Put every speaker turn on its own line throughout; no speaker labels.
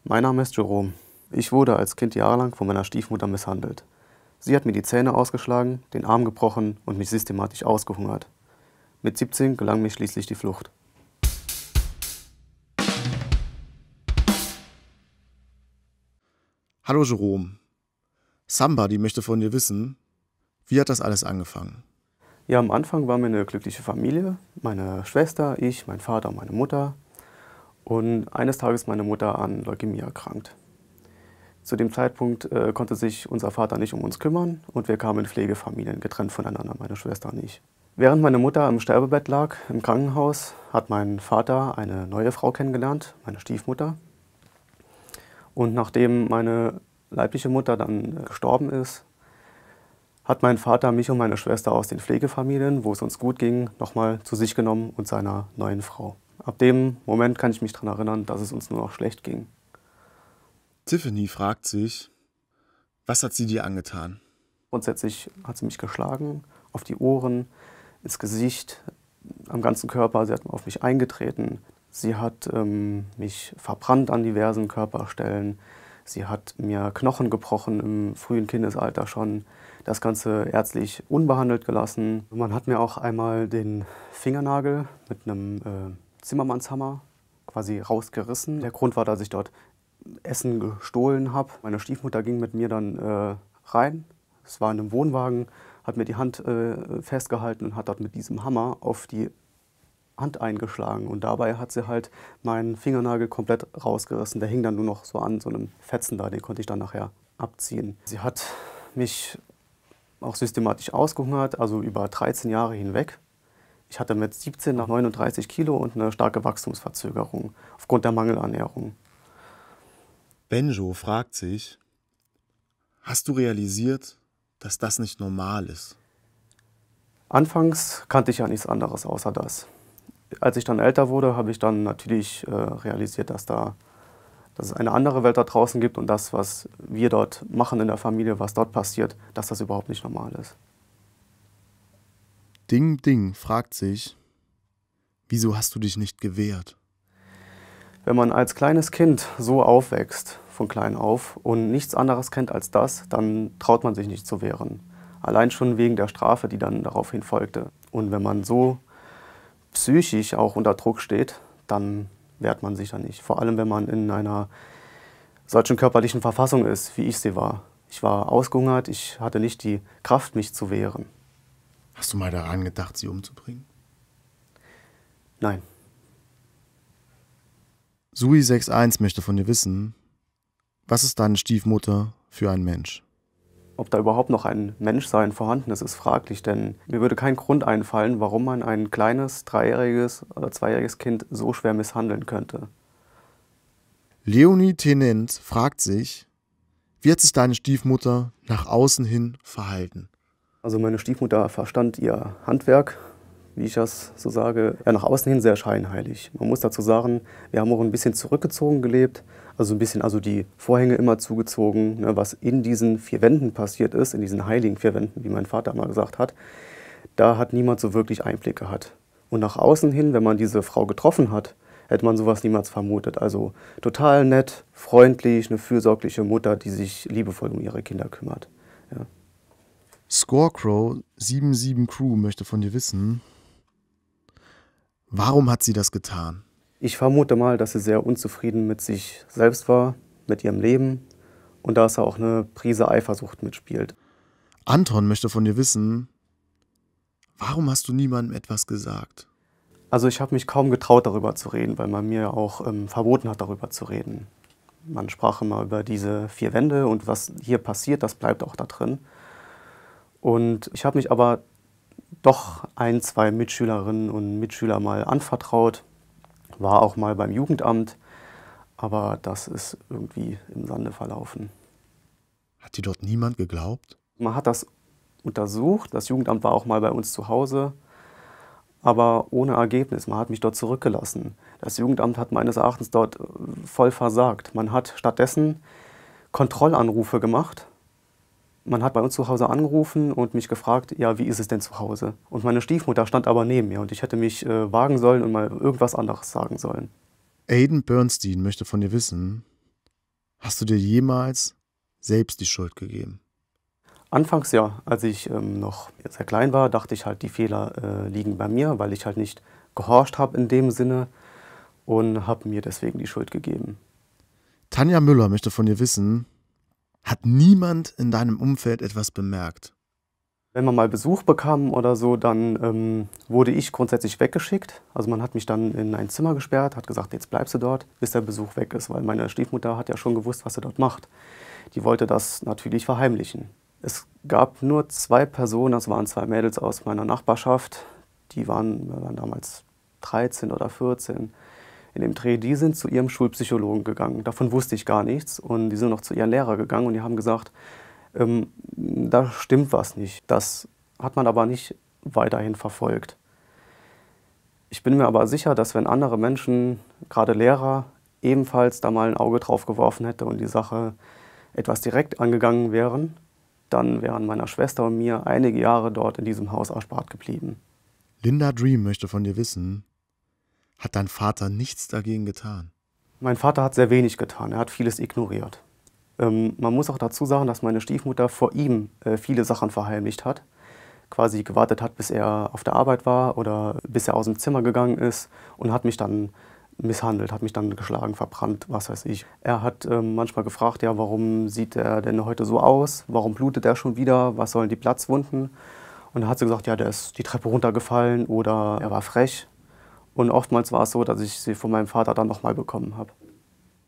Mein Name ist Jerome. Ich wurde als Kind jahrelang von meiner Stiefmutter misshandelt. Sie hat mir die Zähne ausgeschlagen, den Arm gebrochen und mich systematisch ausgehungert. Mit 17 gelang mir schließlich die Flucht.
Hallo Jerome. Somebody möchte von dir wissen, wie hat das alles angefangen?
Ja, am Anfang waren wir eine glückliche Familie. Meine Schwester, ich, mein Vater und meine Mutter. Und eines Tages meine Mutter an Leukämie erkrankt. Zu dem Zeitpunkt konnte sich unser Vater nicht um uns kümmern und wir kamen in Pflegefamilien, getrennt voneinander, meine Schwester und ich. Während meine Mutter im Sterbebett lag, im Krankenhaus, hat mein Vater eine neue Frau kennengelernt, meine Stiefmutter. Und nachdem meine leibliche Mutter dann gestorben ist, hat mein Vater mich und meine Schwester aus den Pflegefamilien, wo es uns gut ging, nochmal zu sich genommen und seiner neuen Frau. Ab dem Moment kann ich mich daran erinnern, dass es uns nur noch schlecht ging.
Tiffany fragt sich, was hat sie dir angetan?
Grundsätzlich hat sie mich geschlagen, auf die Ohren, ins Gesicht, am ganzen Körper. Sie hat auf mich eingetreten. Sie hat mich verbrannt an diversen Körperstellen. Sie hat mir Knochen gebrochen im frühen Kindesalter schon. Das Ganze ärztlich unbehandelt gelassen. Man hat mir auch einmal den Fingernagel mit einem Zimmermannshammer quasi rausgerissen. Der Grund war, dass ich dort Essen gestohlen habe. Meine Stiefmutter ging mit mir dann rein. Es war in einem Wohnwagen, hat mir die Hand festgehalten und hat dort mit diesem Hammer auf die Hand eingeschlagen. Und dabei hat sie halt meinen Fingernagel komplett rausgerissen. Der hing dann nur noch so an so einem Fetzen da, den konnte ich dann nachher abziehen. Sie hat mich auch systematisch ausgehungert, also über 13 Jahre hinweg. Ich hatte mit 17 noch 39 Kilo und eine starke Wachstumsverzögerung aufgrund der Mangelernährung.
Benjo fragt sich, hast du realisiert, dass das nicht normal ist?
Anfangs kannte ich ja nichts anderes außer das. Als ich dann älter wurde, habe ich dann natürlich realisiert, dass es eine andere Welt da draußen gibt und das, was wir dort machen in der Familie, was dort passiert, dass das überhaupt nicht normal ist.
Ding Ding fragt sich, wieso hast du dich nicht gewehrt?
Wenn man als kleines Kind so aufwächst, von klein auf, und nichts anderes kennt als das, dann traut man sich nicht zu wehren. Allein schon wegen der Strafe, die dann daraufhin folgte. Und wenn man so psychisch auch unter Druck steht, dann wehrt man sich da nicht. Vor allem, wenn man in einer solchen körperlichen Verfassung ist, wie ich sie war. Ich war ausgehungert, ich hatte nicht die Kraft, mich zu wehren.
Hast du mal daran gedacht, sie umzubringen?
Nein.
Sui61 möchte von dir wissen, was ist deine Stiefmutter für ein Mensch?
Ob da überhaupt noch ein Menschsein vorhanden ist, ist fraglich, denn mir würde kein Grund einfallen, warum man ein kleines, 3-jähriges oder 2-jähriges Kind so schwer misshandeln könnte.
Leonie Tenent fragt sich, wie hat sich deine Stiefmutter nach außen hin verhalten?
Also meine Stiefmutter verstand ihr Handwerk, wie ich das so sage, ja, nach außen hin sehr scheinheilig. Man muss dazu sagen, wir haben auch ein bisschen zurückgezogen gelebt, also ein bisschen die Vorhänge immer zugezogen, ne, was in diesen 4 Wänden passiert ist, in diesen heiligen 4 Wänden, wie mein Vater mal gesagt hat, da hat niemand so wirklich Einblick gehabt. Und nach außen hin, wenn man diese Frau getroffen hat, hätte man sowas niemals vermutet. Also total nett, freundlich, eine fürsorgliche Mutter, die sich liebevoll um ihre Kinder kümmert. Ja.
Scorecrow77 Crew möchte von dir wissen, warum hat sie das getan?
Ich vermute mal, dass sie sehr unzufrieden mit sich selbst war, mit ihrem Leben und da auch eine Prise Eifersucht mitspielt.
Anton möchte von dir wissen, warum hast du niemandem etwas gesagt?
Also ich habe mich kaum getraut, darüber zu reden, weil man mir auch verboten hat, darüber zu reden. Man sprach immer über diese 4 Wände und was hier passiert, das bleibt auch da drin. Und ich habe mich aber doch 1, 2 Mitschülerinnen und Mitschüler mal anvertraut, war auch mal beim Jugendamt, aber das ist irgendwie im Sande verlaufen.
Hat dir dort niemand geglaubt?
Man hat das untersucht, das Jugendamt war auch mal bei uns zu Hause, aber ohne Ergebnis. Man hat mich dort zurückgelassen. Das Jugendamt hat meines Erachtens dort voll versagt. Man hat stattdessen Kontrollanrufe gemacht. Man hat bei uns zu Hause angerufen und mich gefragt, ja, wie ist es denn zu Hause? Und meine Stiefmutter stand aber neben mir und ich hätte mich wagen sollen und mal irgendwas anderes sagen sollen.
Aiden Bernstein möchte von dir wissen, Hast du dir jemals selbst die Schuld gegeben?
Anfangs ja, als ich noch sehr klein war, dachte ich halt, die Fehler liegen bei mir, weil ich halt nicht gehorcht habe in dem Sinne und habe mir deswegen die Schuld gegeben.
Tanja Müller möchte von dir wissen, hat niemand in deinem Umfeld etwas bemerkt?
Wenn man mal Besuch bekam oder so, dann wurde ich grundsätzlich weggeschickt. Also man hat mich dann in ein Zimmer gesperrt, hat gesagt, jetzt bleibst du dort, bis der Besuch weg ist, weil meine Stiefmutter hat ja schon gewusst, was sie dort macht. Die wollte das natürlich verheimlichen. Es gab nur 2 Personen, das waren 2 Mädels aus meiner Nachbarschaft, die waren damals 13 oder 14 in dem Dreh. Die sind zu ihrem Schulpsychologen gegangen. Davon wusste ich gar nichts. Und die sind noch zu ihren Lehrer gegangen und die haben gesagt, da stimmt was nicht. Das hat man aber nicht weiterhin verfolgt. Ich bin mir aber sicher, dass wenn andere Menschen, gerade Lehrer, ebenfalls da mal ein Auge drauf geworfen hätte und die Sache etwas direkt angegangen wären, dann wären meiner Schwester und mir einige Jahre dort in diesem Haus erspart geblieben.
Linda Dream möchte von dir wissen, hat dein Vater nichts dagegen getan?
Mein Vater hat sehr wenig getan, er hat vieles ignoriert. Man muss auch dazu sagen, dass meine Stiefmutter vor ihm viele Sachen verheimlicht hat. Quasi gewartet hat, bis er auf der Arbeit war oder bis er aus dem Zimmer gegangen ist und hat mich dann misshandelt, hat mich dann geschlagen, verbrannt, was weiß ich. Er hat manchmal gefragt, ja, warum sieht er denn heute so aus? Warum blutet er schon wieder? Was sollen die Platzwunden? Und dann hat sie gesagt, ja, der ist die Treppe runtergefallen oder er war frech. Und oftmals war es so, dass ich sie von meinem Vater dann nochmal bekommen habe.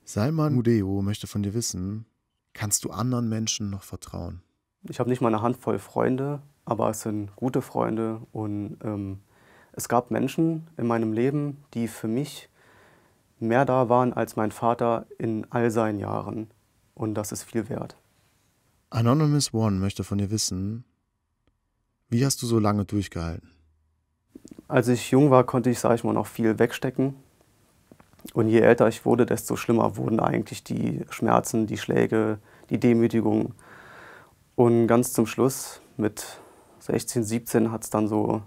Salman Mudeo möchte von dir wissen, kannst du anderen Menschen noch vertrauen?
Ich habe nicht mal eine Handvoll Freunde, aber es sind gute Freunde. Und es gab Menschen in meinem Leben, die für mich mehr da waren als mein Vater in all seinen Jahren. Und das ist viel wert.
Anonymous One möchte von dir wissen, wie hast du so lange durchgehalten?
Als ich jung war, konnte ich, sage ich mal, noch viel wegstecken. Und je älter ich wurde, desto schlimmer wurden eigentlich die Schmerzen, die Schläge, die Demütigung. Und ganz zum Schluss, mit 16, 17, hat es dann so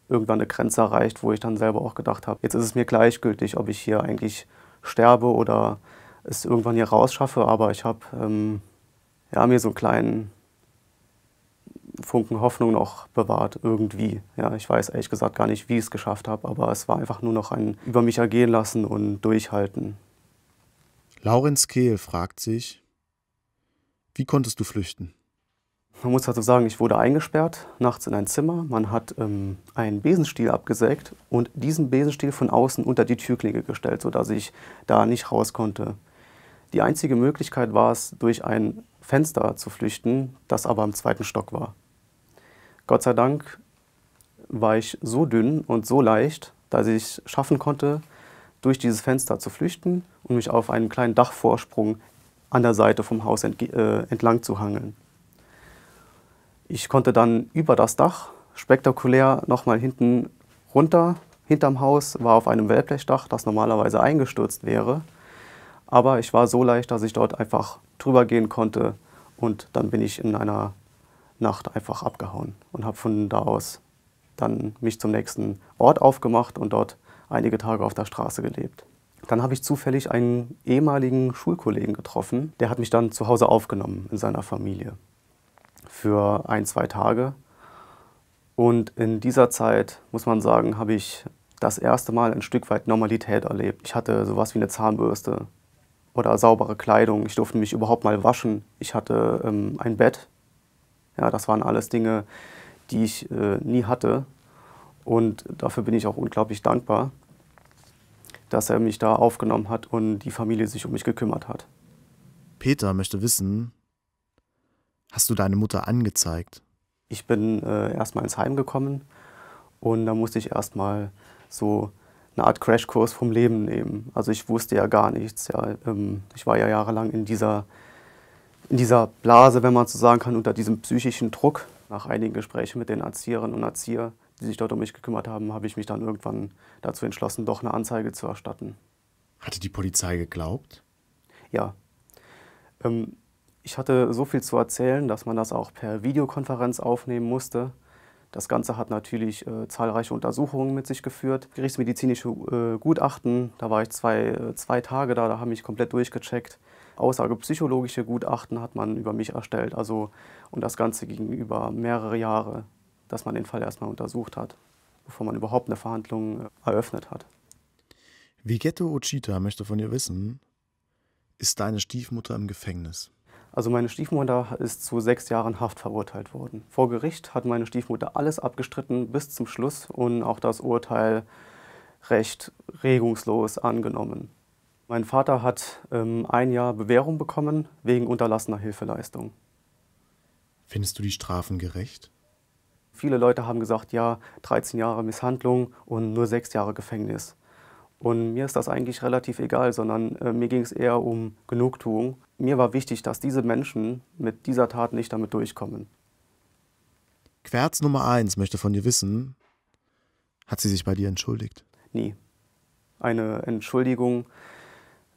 irgendwann eine Grenze erreicht, wo ich dann selber auch gedacht habe, jetzt ist es mir gleichgültig, ob ich hier eigentlich sterbe oder es irgendwann hier rausschaffe. Aber ich habe ja, mir so einen kleinen Funken Hoffnung noch bewahrt, irgendwie. Ja, ich weiß ehrlich gesagt gar nicht, wie ich es geschafft habe, aber es war einfach nur noch ein über mich ergehen lassen und durchhalten.
Laurenz Kehl fragt sich, wie konntest du flüchten?
Man muss dazu sagen, ich wurde eingesperrt, nachts in ein Zimmer. Man hat einen Besenstiel abgesägt und diesen Besenstiel von außen unter die Türklinke gestellt, sodass ich da nicht raus konnte. Die einzige Möglichkeit war es, durch ein Fenster zu flüchten, das aber im 2. Stock war. Gott sei Dank war ich so dünn und so leicht, dass ich es schaffen konnte, durch dieses Fenster zu flüchten und mich auf einen kleinen Dachvorsprung an der Seite vom Haus entlang zu hangeln. Ich konnte dann über das Dach spektakulär nochmal hinten runter, hinterm Haus, war auf einem Wellblechdach, das normalerweise eingestürzt wäre. Aber ich war so leicht, dass ich dort einfach drüber gehen konnte und dann bin ich in einer Nacht einfach abgehauen und habe von da aus dann mich zum nächsten Ort aufgemacht und dort einige Tage auf der Straße gelebt. Dann habe ich zufällig einen ehemaligen Schulkollegen getroffen, der hat mich dann zu Hause aufgenommen in seiner Familie für 1, 2 Tage. Und in dieser Zeit, muss man sagen, habe ich das erste Mal ein Stück weit Normalität erlebt. Ich hatte sowas wie eine Zahnbürste oder saubere Kleidung. Ich durfte mich überhaupt mal waschen. Ich hatte ein Bett. Ja, das waren alles Dinge, die ich nie hatte. Und dafür bin ich auch unglaublich dankbar, dass er mich da aufgenommen hat und die Familie sich um mich gekümmert hat.
Peter möchte wissen, hast du deine Mutter angezeigt?
Ich bin erstmal ins Heim gekommen und da musste ich erstmal so eine Art Crashkurs vom Leben nehmen. Also ich wusste ja gar nichts. Ja. Ich war ja jahrelang in dieser Blase, wenn man so sagen kann, unter diesem psychischen Druck. Nach einigen Gesprächen mit den Erzieherinnen und Erziehern, die sich dort um mich gekümmert haben, habe ich mich dann irgendwann dazu entschlossen, doch eine Anzeige zu erstatten.
Hatte die Polizei geglaubt?
Ja. Ich hatte so viel zu erzählen, dass man das auch per Videokonferenz aufnehmen musste. Das Ganze hat natürlich zahlreiche Untersuchungen mit sich geführt. Gerichtsmedizinische Gutachten, da war ich zwei Tage da haben mich komplett durchgecheckt. Aussagepsychologische Gutachten hat man über mich erstellt, und das Ganze ging über mehrere Jahre, dass man den Fall erstmal untersucht hat, bevor man überhaupt eine Verhandlung eröffnet hat.
Vigetto Ochita möchte von dir wissen, ist deine Stiefmutter im Gefängnis?
Also meine Stiefmutter ist zu 6 Jahren Haft verurteilt worden. Vor Gericht hat meine Stiefmutter alles abgestritten bis zum Schluss und auch das Urteil recht regungslos angenommen. Mein Vater hat 1 Jahr Bewährung bekommen wegen unterlassener Hilfeleistung.
Findest du die Strafen gerecht?
Viele Leute haben gesagt, ja, 13 Jahre Misshandlung und nur 6 Jahre Gefängnis. Und mir ist das eigentlich relativ egal, sondern mir ging es eher um Genugtuung. Mir war wichtig, dass diese Menschen mit dieser Tat nicht damit durchkommen.
Querz Nummer 1 möchte von dir wissen, hat sie sich bei dir entschuldigt?
Nie. Eine Entschuldigung,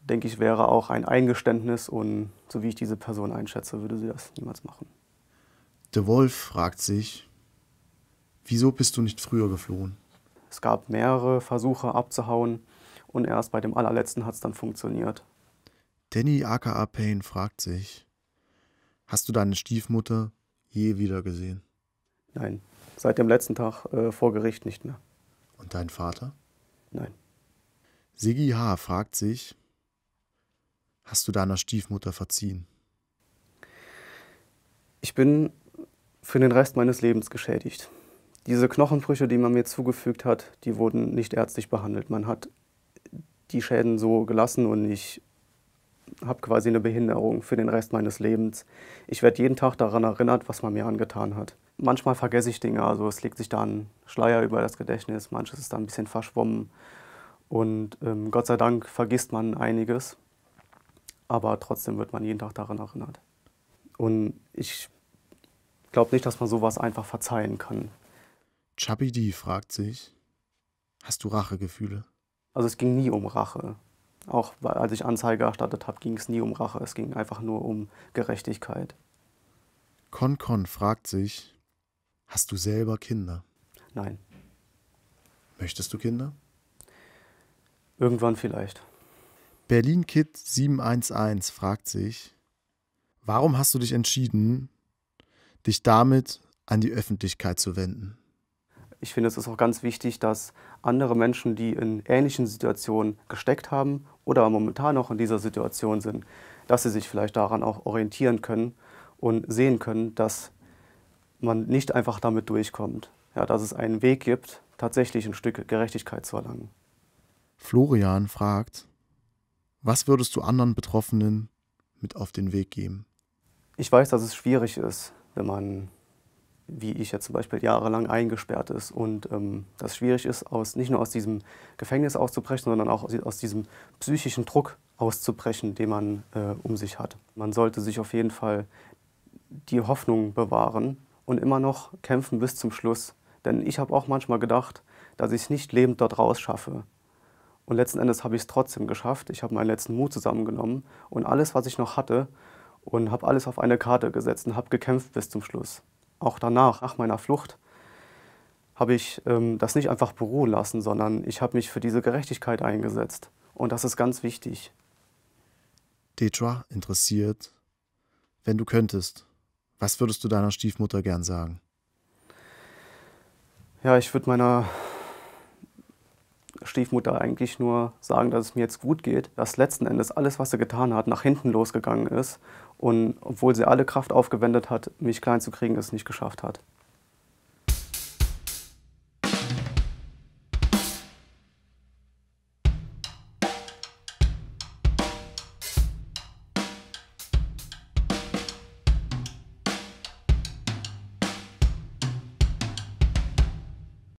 denke ich, wäre auch ein Eingeständnis und so wie ich diese Person einschätze, würde sie das niemals machen.
De Wolf fragt sich, wieso bist du nicht früher geflohen?
Es gab mehrere Versuche abzuhauen und erst bei dem allerletzten hat es dann funktioniert.
Danny aka Payne fragt sich, hast du deine Stiefmutter je wieder gesehen?
Nein, seit dem letzten Tag vor Gericht nicht mehr.
Und dein Vater?
Nein.
Siggi H. fragt sich, hast du deiner Stiefmutter verziehen?
Ich bin für den Rest meines Lebens geschädigt. Diese Knochenbrüche, die man mir zugefügt hat, die wurden nicht ärztlich behandelt. Man hat die Schäden so gelassen und ich habe quasi eine Behinderung für den Rest meines Lebens. Ich werde jeden Tag daran erinnert, was man mir angetan hat. Manchmal vergesse ich Dinge, es legt sich da ein Schleier über das Gedächtnis, manches ist da ein bisschen verschwommen und Gott sei Dank vergisst man einiges, aber trotzdem wird man jeden Tag daran erinnert. Und ich glaube nicht, dass man sowas einfach verzeihen kann.
Chubby D fragt sich, hast du Rachegefühle?
Also es ging nie um Rache. Auch als ich Anzeige erstattet habe, ging es nie um Rache. Es ging einfach nur um Gerechtigkeit.
Con fragt sich, hast du selber Kinder?
Nein.
Möchtest du Kinder?
Irgendwann vielleicht.
Berlin Kid 711 fragt sich, warum hast du dich entschieden, dich damit an die Öffentlichkeit zu wenden?
Ich finde, es ist auch ganz wichtig, dass andere Menschen, die in ähnlichen Situationen gesteckt haben oder momentan noch in dieser Situation sind, dass sie sich vielleicht daran auch orientieren können und sehen können, dass man nicht einfach damit durchkommt. Ja, dass es einen Weg gibt, tatsächlich ein Stück Gerechtigkeit zu erlangen.
Florian fragt, was würdest du anderen Betroffenen mit auf den Weg geben?
Ich weiß, dass es schwierig ist, wenn man, wie ich jetzt zum Beispiel, jahrelang eingesperrt ist und das schwierig ist, nicht nur aus diesem Gefängnis auszubrechen, sondern auch aus diesem psychischen Druck auszubrechen, den man um sich hat. Man sollte sich auf jeden Fall die Hoffnung bewahren und immer noch kämpfen bis zum Schluss. Denn ich habe auch manchmal gedacht, dass ich es nicht lebend dort raus schaffe. Und letzten Endes habe ich es trotzdem geschafft. Ich habe meinen letzten Mut zusammengenommen und alles, was ich noch hatte, und habe alles auf eine Karte gesetzt und habe gekämpft bis zum Schluss. Auch danach, nach meiner Flucht, habe ich das nicht einfach beruhen lassen, sondern ich habe mich für diese Gerechtigkeit eingesetzt. Und das ist ganz wichtig.
Detra interessiert, wenn du könntest, was würdest du deiner Stiefmutter gern sagen?
Ja, ich würde meiner Stiefmutter eigentlich nur sagen, dass es mir jetzt gut geht, dass letzten Endes alles, was sie getan hat, nach hinten losgegangen ist und obwohl sie alle Kraft aufgewendet hat, mich klein zu kriegen, es nicht geschafft hat.